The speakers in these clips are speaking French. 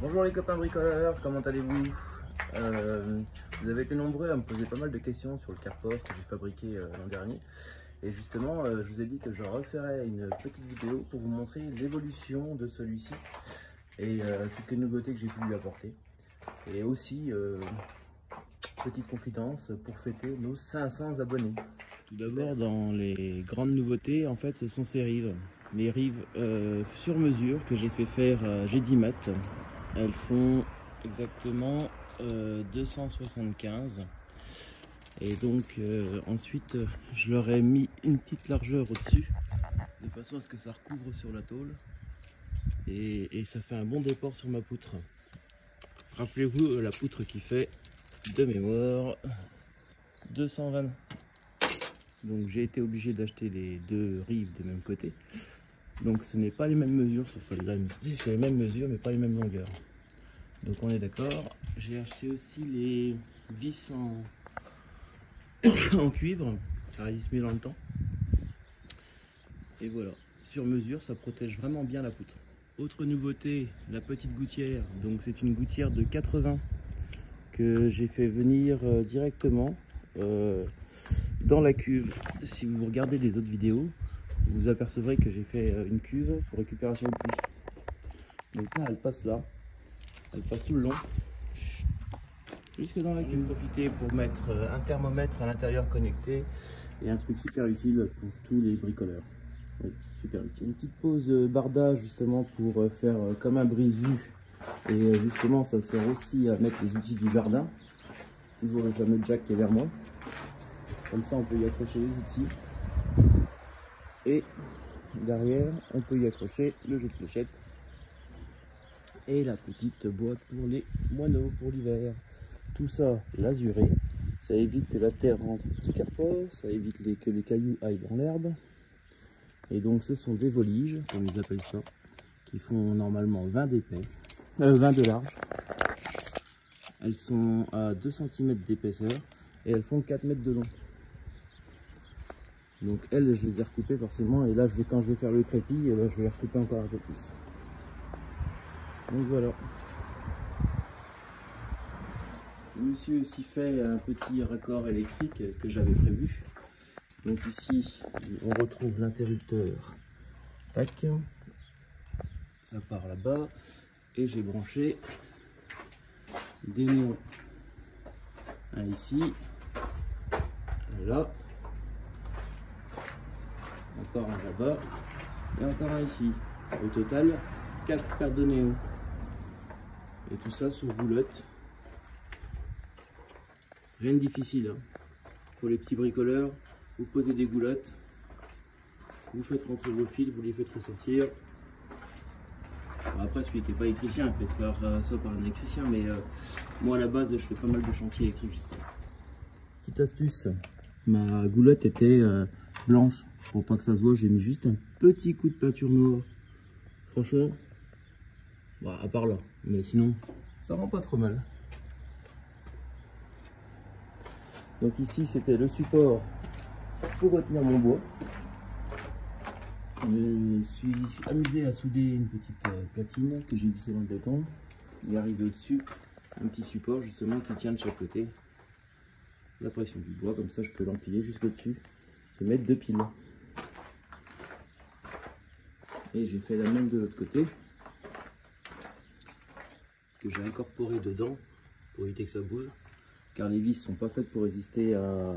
Bonjour les copains bricoleurs, comment allez-vous? Vous avez été nombreux à me poser pas mal de questions sur le carport que j'ai fabriqué l'an dernier. Et justement, je vous ai dit que je referais une petite vidéo pour vous montrer l'évolution de celui-ci et toutes les nouveautés que j'ai pu lui apporter. Et aussi, petite confidence pour fêter nos 500 abonnés. Tout d'abord, dans les grandes nouveautés, en fait, ce sont ces rives. Les rives sur mesure que j'ai fait faire à Gédimat. Elles font exactement 275. Et donc ensuite, je leur ai mis une petite largeur au-dessus, de façon à ce que ça recouvre sur la tôle. Et ça fait un bon déport sur ma poutre. Rappelez-vous la poutre qui fait de mémoire 220. Donc j'ai été obligé d'acheter les deux rives des mêmes côtés. Donc ce n'est pas les mêmes mesures sur celle-là. C'est les mêmes mesures mais pas les mêmes longueurs. Donc on est d'accord. J'ai acheté aussi les vis en cuivre. Ça résiste mieux dans le temps. Et voilà. Sur mesure, ça protège vraiment bien la poutre. Autre nouveauté, la petite gouttière. Donc c'est une gouttière de 80 que j'ai fait venir directement dans la cuve. Si vous regardez les autres vidéos, vous apercevrez que j'ai fait une cuve pour récupération de plus. Donc là, elle passe là. Elle passe tout le long. Jusque dans la cuve. Profiter pour mettre un thermomètre à l'intérieur connecté et un truc super utile pour tous les bricoleurs. Oui, super utile. Une petite pause bardage justement pour faire comme un brise-vue. Et justement, ça sert aussi à mettre les outils du jardin. Toujours le fameux jack qui est vers moi. Comme ça, on peut y accrocher les outils. Et derrière, on peut y accrocher le jeu de fléchettes. Et la petite boîte pour les moineaux pour l'hiver. Tout ça l'azuré. Ça évite que la terre rentre sous le carport. Ça évite que les cailloux aillent dans l'herbe. Et donc, ce sont des voliges, comme ils appellent ça, qui font normalement 20 d'épais. 20 de large. Elles sont à 2 cm d'épaisseur et elles font 4 mètres de long. Donc elles, je les ai recoupées forcément, et là quand je vais faire le crépi, je vais les recouper encore un peu plus. Donc voilà. Je me suis aussi fait un petit raccord électrique que j'avais prévu. Donc ici, on retrouve l'interrupteur. Tac. Ça part là-bas. Et j'ai branché des néons. Un ici, un là, encore un là-bas, et encore un ici. Au total, 4 paires de néons. Et tout ça sur boulotte. Rien de difficile. Hein. Pour les petits bricoleurs, vous posez des goulottes, vous faites rentrer vos fils, vous les faites ressortir. Après, celui qui n'est pas électricien, il fait faire ça par un électricien, mais moi à la base, je fais pas mal de chantiers électriques justement. Petite astuce, ma goulotte était blanche. Pour pas que ça se voit, j'ai mis juste un petit coup de peinture noire. Franchement, bah, à part là, mais sinon, ça rend pas trop mal. Donc ici, c'était le support pour retenir mon bois. Je me suis amusé à souder une petite platine que j'ai vissée dans le béton. Il est arrivé au-dessus un petit support justement qui tient de chaque côté. La pression du bois, comme ça je peux l'empiler jusqu'au-dessus et mettre 2 piles. Et j'ai fait la même de l'autre côté, que j'ai incorporé dedans pour éviter que ça bouge, car les vis ne sont pas faites pour résister à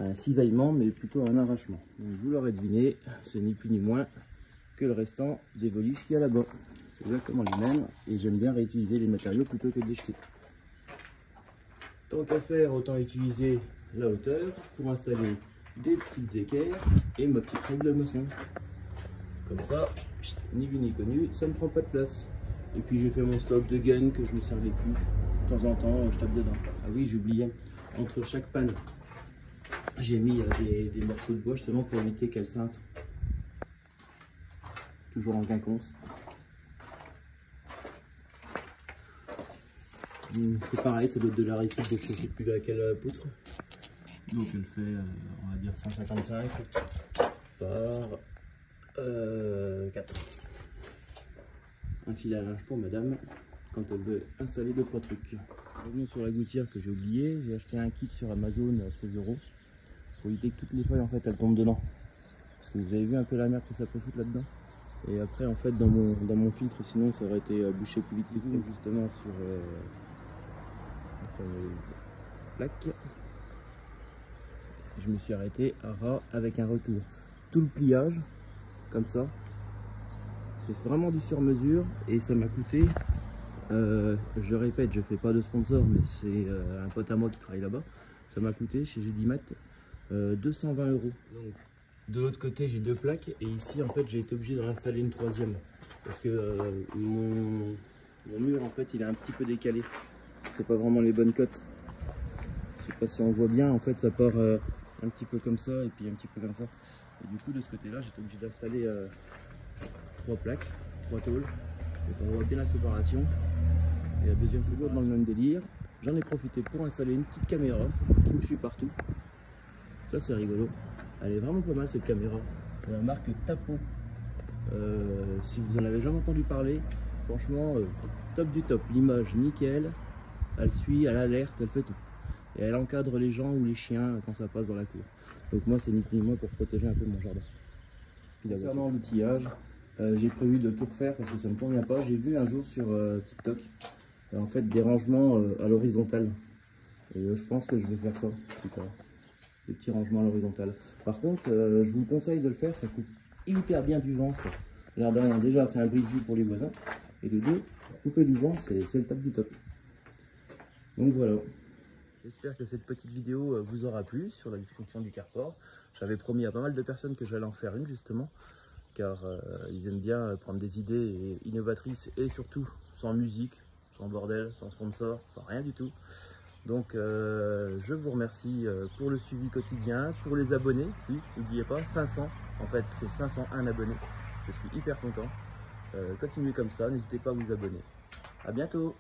un cisaillement, mais plutôt à un arrachement. Donc vous l'aurez deviné, c'est ni plus ni moins que le restant des voliges qu'il y a là-bas. C'est exactement les mêmes, et j'aime bien réutiliser les matériaux plutôt que de les jeter. Tant qu'à faire, autant utiliser la hauteur pour installer des petites équerres et ma petite règle de maçon. Comme ça, ni vu ni connu, ça ne prend pas de place. Et puis j'ai fait mon stock de gun que je ne me servais plus. De temps en temps, je tape dedans. Ah oui, j'oubliais, entre chaque panne, j'ai mis des morceaux de bois justement pour éviter qu'elle cintre. Toujours en quinconce. C'est pareil, ça doit être de la récup de je ne sais plus laquelle poutre. Donc elle fait, on va dire 155 par 4. Un fil à linge pour madame quand elle veut installer 2-3 trucs. Revenons sur la gouttière que j'ai oublié. J'ai acheté un kit sur Amazon à 16 € pour éviter que toutes les feuilles en fait elles tombent dedans. Parce que vous avez vu un peu la merde que ça peut foutre là-dedans. Et après en fait dans mon filtre, sinon ça aurait été bouché plus vite que tout. Justement sur la fameuse plaque, je me suis arrêté à ras avec un retour. Tout le pliage comme ça, c'est vraiment du sur mesure et ça m'a coûté, je répète, je fais pas de sponsor, mais c'est un pote à moi qui travaille là-bas, ça m'a coûté chez Gédimat 220 €. Donc de l'autre côté j'ai 2 plaques et ici en fait j'ai été obligé d'en installer une 3e parce que mon mur en fait il est un petit peu décalé, c'est pas vraiment les bonnes cotes. Je sais pas si on voit bien, en fait ça part un petit peu comme ça et puis un petit peu comme ça. Et du coup de ce côté là j'étais obligé d'installer 3 plaques, 3 tôles. Donc on voit bien la séparation. Et la deuxième seconde dans le même délire. J'en ai profité pour installer une petite caméra qui me suit partout. Ça c'est rigolo. Elle est vraiment pas mal cette caméra. La marque Tapo. Si vous en avez jamais entendu parler, franchement top du top. L'image nickel. Elle suit, elle alerte, elle fait tout. Et elle encadre les gens ou les chiens quand ça passe dans la cour. Donc moi c'est ni plus ni moins pour protéger un peu mon jardin. Concernant l'outillage, j'ai prévu de tout refaire parce que ça ne me convient pas. J'ai vu un jour sur TikTok en fait des rangements à l'horizontale. Et je pense que je vais faire ça plus tard. Des petits rangements à l'horizontale. Par contre, je vous conseille de le faire, ça coupe hyper bien du vent. L'air de rien, déjà c'est un brise-vue pour les voisins. Et de deux, pour couper du vent, c'est le top du top. Donc voilà. J'espère que cette petite vidéo vous aura plu sur la description du carport. J'avais promis à pas mal de personnes que j'allais en faire une justement, car ils aiment bien prendre des idées innovatrices et surtout sans musique, sans bordel, sans sponsor, sans rien du tout. Donc je vous remercie pour le suivi quotidien, pour les abonnés, oui, n'oubliez pas, 500, en fait c'est 501 abonnés. Je suis hyper content. Continuez comme ça, n'hésitez pas à vous abonner. À bientôt.